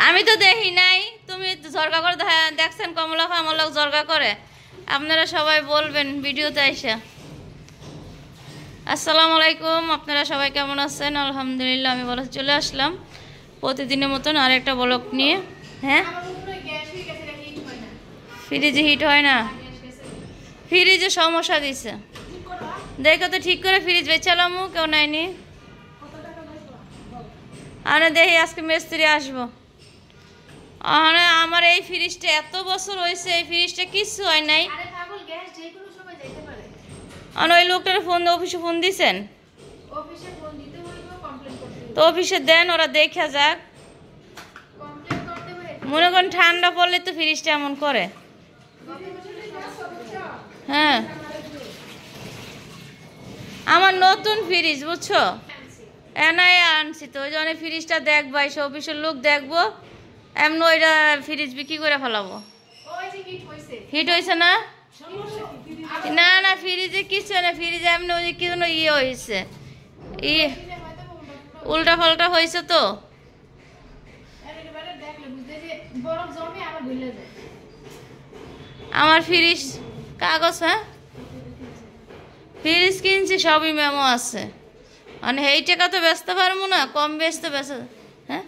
আমি তো দেখি নাই, তুমি জর্গা করে দেখছেন কমলা খা আমার লোক জর্গা করে। আপনারা সবাই বলবেন ভিডিওতে আইসা। আসসালামু আলাইকুম, আপনারা সবাই কেমন আছেন? আলহামদুলিল্লাহ আমি ভালো চলে আসলাম প্রতিদিনের মতন আর একটা ব্লগ নিয়ে। হ্যাঁ, ফ্রিজে হিট হয় না, ফ্রিজে সমস্যা দিছে। দেখো তো ঠিক করে ফ্রিজ বেচালাম, কেউ নাইনি। আরে দেখি আজকে মিস্ত্রি আসবো। আমার এই ফ্রিজটা এত বছর হয়েছে, এই ফ্রিজটা কিছু হয় নাই। ওই লোকটার ফোন, অফিসে ফোন দিছেন? তো অফিসে দেন, ওরা দেখা যাক। মনে করেন ঠান্ডা পড়লে তো ফ্রিজটা এমন করে। হ্যাঁ, আমার নতুন ফ্রিজ বুঝছো, এনাই আনছি তো। ওই জন্য ফ্রিজটা দেখবো, এসে অফিসের লোক দেখবো, এমন ওইটা ফ্রিজ বিক্রি করে ফেলাবো। হিট হয়েছে না? না না, ফ্রিজে কিছু না, ফ্রিজে এমনি ওই কি যেন ইয়ে হয়েছে, উল্টা পাল্টা হয়েছে তো। আমার ফ্রিজ কাগজ, হ্যাঁ ফ্রিজ কিনছি, সবই মেমো আছে। মানে এই টাকা তো বেচতে পারবো না, কম বেচতে বেচে। হ্যাঁ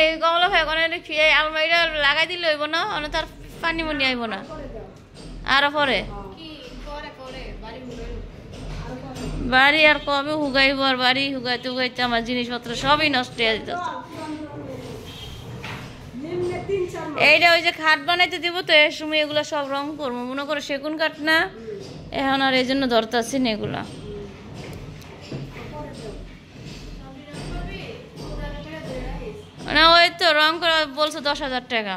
এই কমলা ভাই আলমারিটা লাগাই দিলে হইব না? তার পানি মনি আইব না আরো পরে? বাড়ি আর কবে হুগাইব? আর বাড়ি হুগাইতে হুগাইতে আমার জিনিসপত্র সবই নষ্ট হয়ে যেত। এইটা ওই যে খাট বানাইতে দিব তো, এর সময় এগুলো সব রং করবো। মনে করো সেগুন কাঠ না এখন, আর এই জন্য ধরতেছি না এগুলা। না ওই তো রং করা বলছো 10,000 টাকা।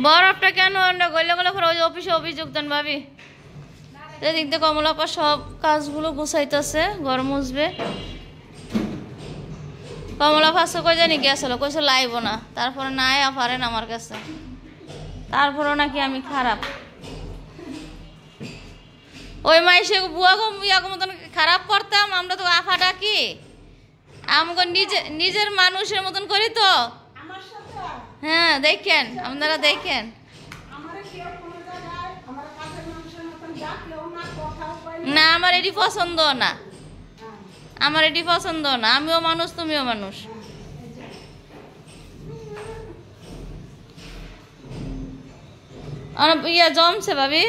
বরফটা কেন গলে গলে ওই অফিসে অভিযোগ দেন ভাবি। এদিক দিয়ে কমলাপা সব কাজগুলো গুছাইতেছে, ঘর মুছবে। কমলা ফাঁসে কই জানি গেছিল, কইছে লাইব না, তারপরে নাই পারেন আমার কাছে, তারপরেও নাকি আমি খারাপ। ওই মাইসে বুয়াগো ইয়াগো মতন খারাপ করতাম, আমরা তো আফাটা কি আমাকে নিজের মানুষের মতন করি তো। হ্যাঁ দেখেন, আপনারা দেখেন। না আমার এটি পছন্দ না, আমার এটি পছন্দ না। আমিও মানুষ, তুমিও মানুষ। ইয়া জমছে ভাবি,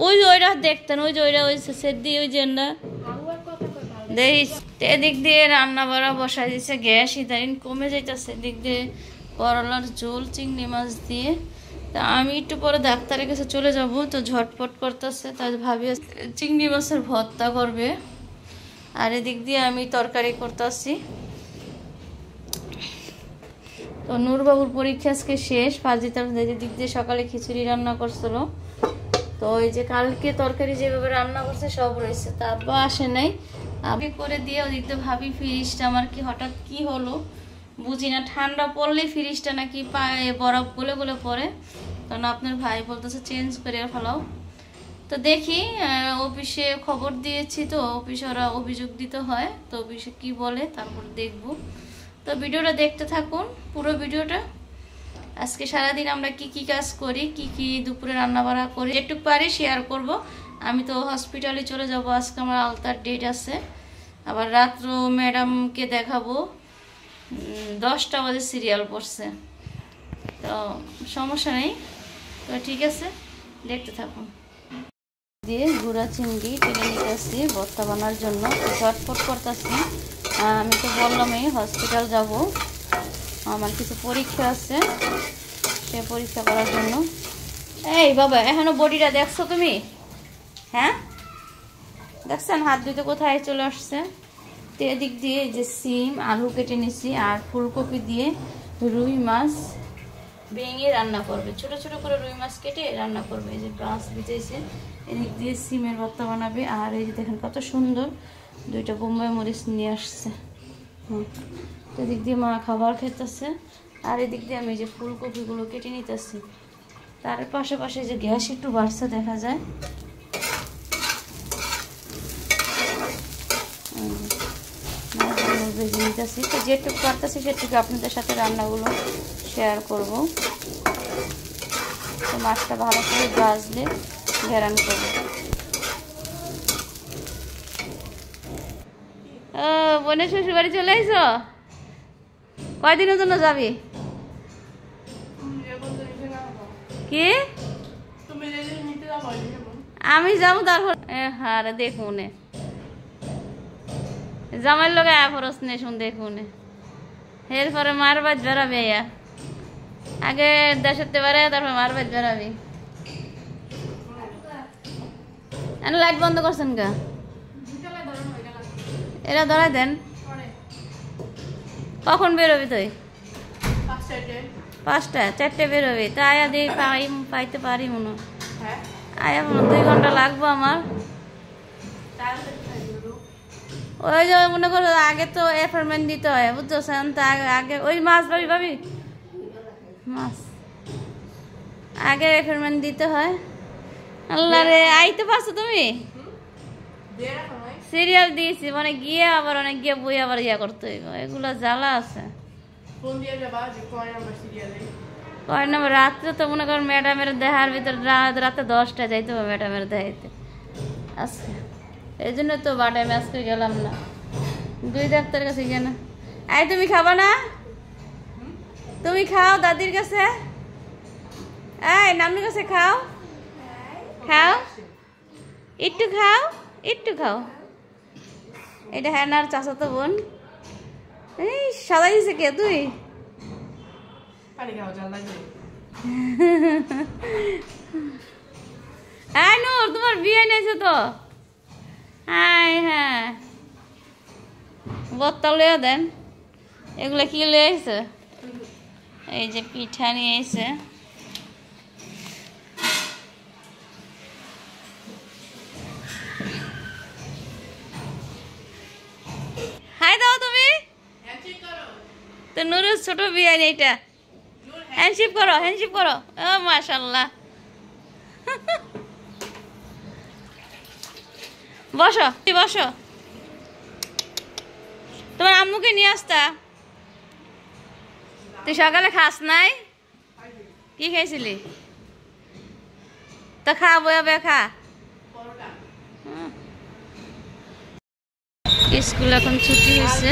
ওই যে ওইটা দেখতেন, ওই যে ওইটা ওই সেদি, ওই যে দেখিস। এদিক দিয়ে রান্না বাড়া বসাই দিচ্ছে, গ্যাস ইদারিন কমে যাইতেছে। এদিক দিয়ে করলার ঝোল চিংড়ি মাছ দিয়ে। তা আমি একটু পরে ডাক্তারের কাছে চলে যাব, তো ঝটপট করতেছে, তাই ভাবি চিংড়ি মাছের ভর্তা করবে। আর এদিক দিয়ে আমি তরকারি করতেছি। তো নূরবাবুর পরীক্ষা আজকে শেষ, ফাজিতার দিক দিয়ে সকালে খিচুড়ি রান্না করছিল। তো ওই যে কালকে তরকারি যেভাবে রান্না করছে সব রয়েছে, তা আব্বা আসে নাই। আমি করে দিয়ে ওদিক দিয়ে ভাবি ফ্রিজটা আমার কি হঠাৎ কি হলো বুঝি না, ঠান্ডা পড়লে ফ্রিজটা নাকি পায়ে বরফ গলে গলে পড়ে। কারণ আপনার ভাই বলতেছে চেঞ্জ করে ফেলাও। তো দেখি, অফিসে খবর দিয়েছি তো, অফিসে ওরা অভিযোগ দিতে হয়, তো অফিসে কি বলে তারপর দেখব। তো ভিডিওটা দেখতে থাকুন পুরো ভিডিওটা। আজকে সারাদিন আমরা কি কি কাজ করি, কি কি দুপুরে রান্না বাড়া করি, যেটুকু পারি শেয়ার করব। আমি তো হসপিটালে চলে যাব, আজকে আমার আলতার ডেট আছে। আবার রাত্র ম্যাডামকে দেখাবো, 10টা বাজে সিরিয়াল পড়ছে, তো সমস্যা নেই। তো ঠিক আছে, দেখতে থাকুন। দিয়ে গুঁড়া চিংড়ি টেনে নিতে আসছি ভর্তা বানার জন্য, ঝটপট করতেছি। আমি তো বললামই হসপিটাল যাব, আমার কিছু পরীক্ষা আছে, সে পরীক্ষা করার জন্য। এই বাবা এখনো বডিটা দেখছো তুমি? হ্যাঁ দেখছেন, হাত ধুতে কোথায় চলে আসছে। তো এদিক দিয়ে যে সিম আলু কেটে নিছি, আর ফুলকপি দিয়ে রুই মাছ ভেঙে রান্না করবে, ছোট ছোট করে রুই মাছ কেটে রান্না করবে। এই যে মাছ ভিজেছে, এদিক দিয়ে সিমের ভর্তা বানাবে। আর এই যে দেখেন কত সুন্দর 2টা বোম্বাই মরিচ নিয়ে আসছে। এদিক দিয়ে মা খাবার খেতেছে, আর এদিক দিয়ে আমি যে ফুলকপিগুলো কেটে নিতেছি। তার পাশাপাশি যে গ্যাস একটু বাড়ছে দেখা যায়। মাছগুলো ভেজে নিতেছি, তো যেটুকু পারতেছি সেটুকু আপনাদের সাথে রান্নাগুলো শেয়ার করব। তো মাছটা ভালো করে ভাজলে ঘেরান করবো। ও বোনের শ্বশুর বাড়ি চলে আইছো? কয়দিনের জন্য যাবি? কি আমি যাবো তারপর? হ্যাঁ দেখুন জামাইয়ের লোক ফরস নে শুন দেখুন, এরপরে মার বাজ বেড়াবে। আগে দেশের বারে তারপর মার বাজ বেড়াবি। লাইট বন্ধ করছেন গা? এরা ধরাই দেন। কখন বেরোবি তুই? 5টা 4টে বেরোবি? তা আয়া দিয়ে পাইতে পারি মনে আয়া 2 ঘন্টা লাগবো আমার। ওই যে মনে করো আগে তো অ্যাপয়েন্টমেন্ট দিতে হয় বুঝছেন, তা আগে ওই মাছ ভাবি মাছ আগে অ্যাপয়েন্টমেন্ট দিতে হয়। আল্লাহ রে, আইতে পারছো তুমি? সিরিয়াল দিয়েছি মানে গিয়ে আবার অনেক গিয়ে বই আবার করতে হইব, এগুলো জ্বালা আছে। কয় নম্বর? রাত্রে তো মনে করেন ম্যাডামের দেহার ভিতরে রাতে 10টা যাইতে হবে ম্যাডামের দেখাইতে আজকে। এই জন্য তো বাটায় আজকে গেলাম না, 2 ডাক্তারের কাছে গিয়ে না। আই তুমি খাবা না? তুমি খাও দাদির কাছে, এই নানুর কাছে খাও, খাও একটু খাও, একটু খাও। এটা হ্যানার চাচাতো বোন। এই সাদা দিছে কে তুই? নূর তোমার বিয়ে নিয়েছে তো? হ্যাঁ বত্তা লইয়া দেন। এগুলো কি লয়ে আইছে? এই যে পিঠা নিয়ে এসে, হাই দাও তুমি তো। নুরের ছোট বিয়ানি এটা, হ্যান্ডশিপ করো, হ্যান্ডশিপ করো। ও মাশাআল্লাহ। বসো বসো, তোমার আম্মুকে নিয়ে আসতা। তুই সকালে খাস নাই? কি খাইছিলি? তো খা বয়া খা। স্কুল এখন ছুটি হয়েছে,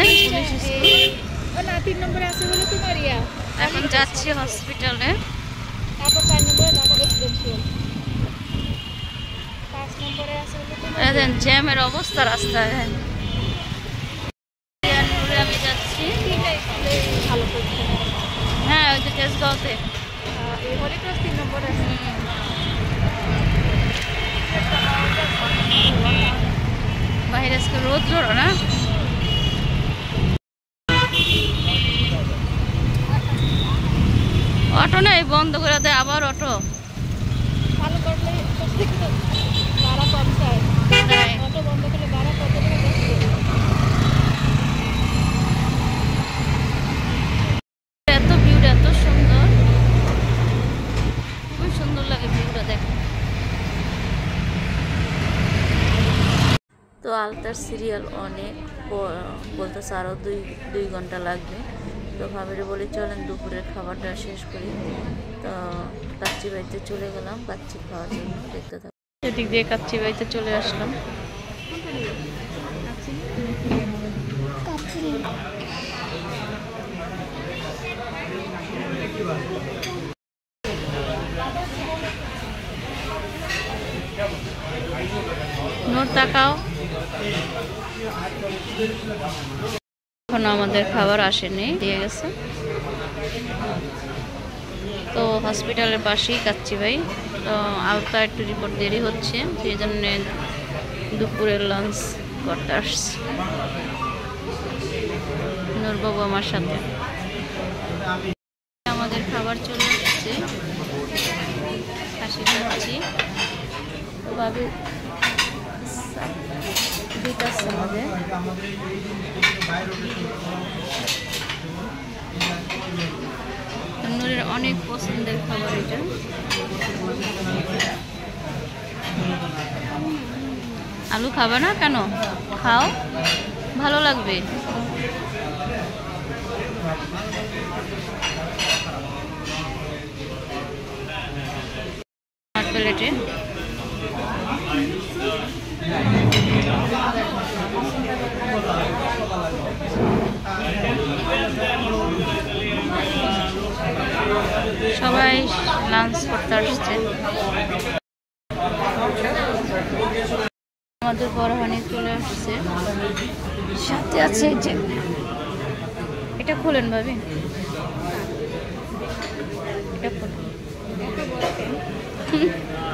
এখন যাচ্ছি হসপিটালে। জ্যামের অবস্থা রাস্তায়। আমি যাচ্ছি, হ্যাঁ ওই যে তেজগাঁওতে বাইরে আজকে রোদ জোড়ো না। অটো নেই, বন্ধ করে দেয় আবার অটো। এত ভিউটা এত সুন্দর, খুবই সুন্দর লাগে ভিউটা দেখে। তো আলতার সিরিয়াল অনেক বলতেছে আরও 2 ঘন্টা লাগবে। তো ভাবিরে বলি চলেন দুপুরের খাবারটা শেষ করি। তো কাচ্চি বাড়িতে চলে গেলাম কাচ্চি খাওয়ার জন্য। দেখতে থাকো। এদিক দিয়ে কাচ্চি বাড়িতে চলে আসলাম। নোট তাকাও। এখনো আমাদের খাবার আসেনি, দিয়ে গেছে। তো হসপিটালের পাশেই কাচ্চি ভাই। তো আলতা একটু রিপোর্ট দেরি হচ্ছে, সেই জন্য দুপুরের লাঞ্চ করতে আসছে নূরবাবু আমার সাথে। আমাদের খাবার চলে আসছে। হচ্ছে, খাসি খাচ্ছি। তো ভাবি দিতেছে আমাদের। নূরের অনেক পছন্দের খাবার এটা। আলু খাবে না কেন? খাও, ভালো লাগবে। প্লেটে সবাই লাঞ্চ করতে আসছে। আমাদের বড় হানি চলে আসছে, সাথে আছে যে এটা খুলেন ভাবি, এটা খুলেন।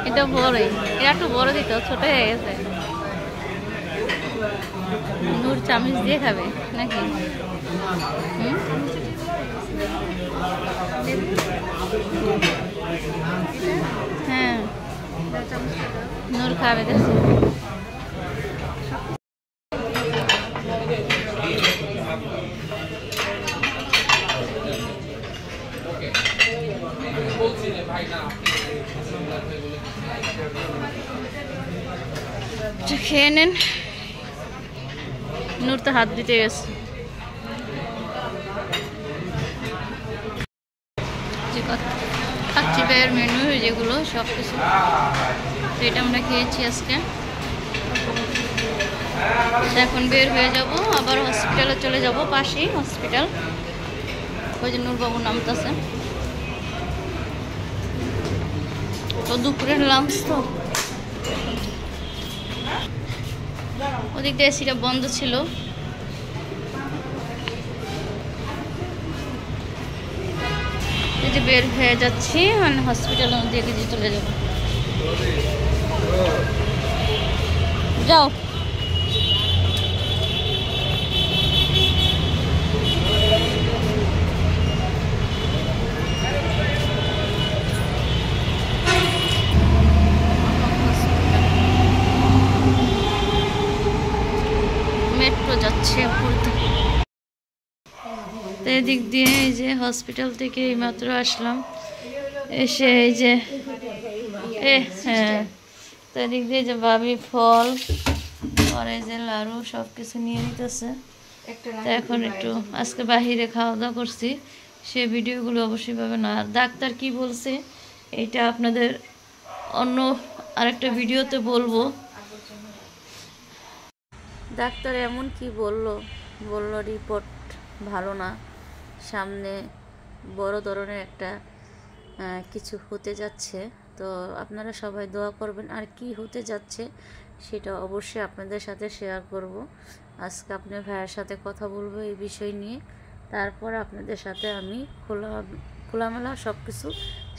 এটা বড়ই, এটা একটু বড় দিত, ছোট হয়ে গেছে। নূর চামচ দিয়ে খাবে নাকি? হ্যাঁ, নূর খাবে দেখো। খেয়ে নেন। নূর তো হাত দিতে গেছে। খাচ্ছি ভাইয়ের মেনু যেগুলো সব কিছু, তো এটা আমরা খেয়েছি আজকে। এখন বের হয়ে যাব, আবার হসপিটালে চলে যাব, পাশেই হসপিটাল। ওই যে নূরবাবু নামতেছে। তো দুপুরের লাঞ্চ তো ওদিক দিয়ে এসিটা বন্ধ ছিল। এই যে বের হয়ে যাচ্ছি, মানে হসপিটালের দিকে চলে যাব। যাও। মেট্রো যাচ্ছে উপর থেকে। তো এদিক দিয়ে এই যে হসপিটাল থেকে এইমাত্র আসলাম, এসে এই যে হ্যাঁ, তো এদিক দিয়ে যে ভাবি ফল আর এই যে লাড়ু সব কিছু নিয়ে নিতেছে। তো এখন একটু আজকে বাহিরে খাওয়া দাওয়া করছি, সে ভিডিওগুলো অবশ্যই পাবেন। আর ডাক্তার কি বলছে এটা আপনাদের অন্য আরেকটা ভিডিওতে বলবো। ডাক্তার এমন কি বলল রিপোর্ট ভালো না, সামনে বড় ধরনের একটা কিছু হতে যাচ্ছে। তো আপনারা সবাই দোয়া করবেন। আর কি হতে যাচ্ছে সেটা অবশ্যই আপনাদের সাথে শেয়ার করব। আজকে আপনার ভাইয়ের সাথে কথা বলবো এই বিষয় নিয়ে, তারপর আপনাদের সাথে আমি খোলামেলা সব কিছু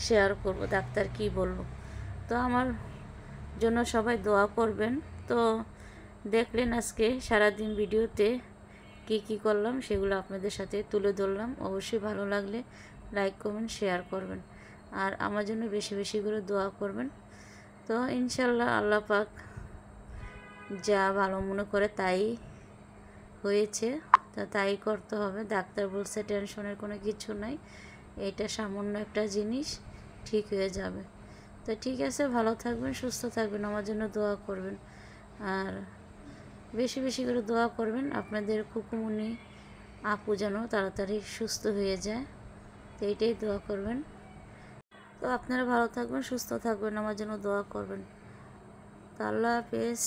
শেয়ার করব ডাক্তার কি বলল। তো আমার জন্য সবাই দোয়া করবেন। তো দেখলেন আজকে সারাদিন ভিডিওতে কি করলাম সেগুলো আপনাদের সাথে তুলে ধরলাম। অবশ্যই ভালো লাগলে লাইক কমেন্ট শেয়ার করবেন, আর আমার জন্য বেশি বেশি করে দোয়া করবেন। তো ইনশাল্লাহ আল্লাহ পাক যা ভালো মনে করে তাই হয়েছে, তাই করতে হবে। ডাক্তার বলছে টেনশনের কোনো কিছু নাই, এটা সামান্য একটা জিনিস, ঠিক হয়ে যাবে। তো ঠিক আছে, ভালো থাকবেন, সুস্থ থাকবেন, আমার জন্য দোয়া করবেন। আর বেশি বেশি করে দোয়া করবেন আপনাদের খুকুমনি আপু যেন তাড়াতাড়ি সুস্থ হয়ে যায়, তো এইটাই দোয়া করবেন। তো আপনারা ভালো থাকবেন, সুস্থ থাকবেন, আমার জন্য দোয়া করবেন। তো আল্লাহ হাফেজ।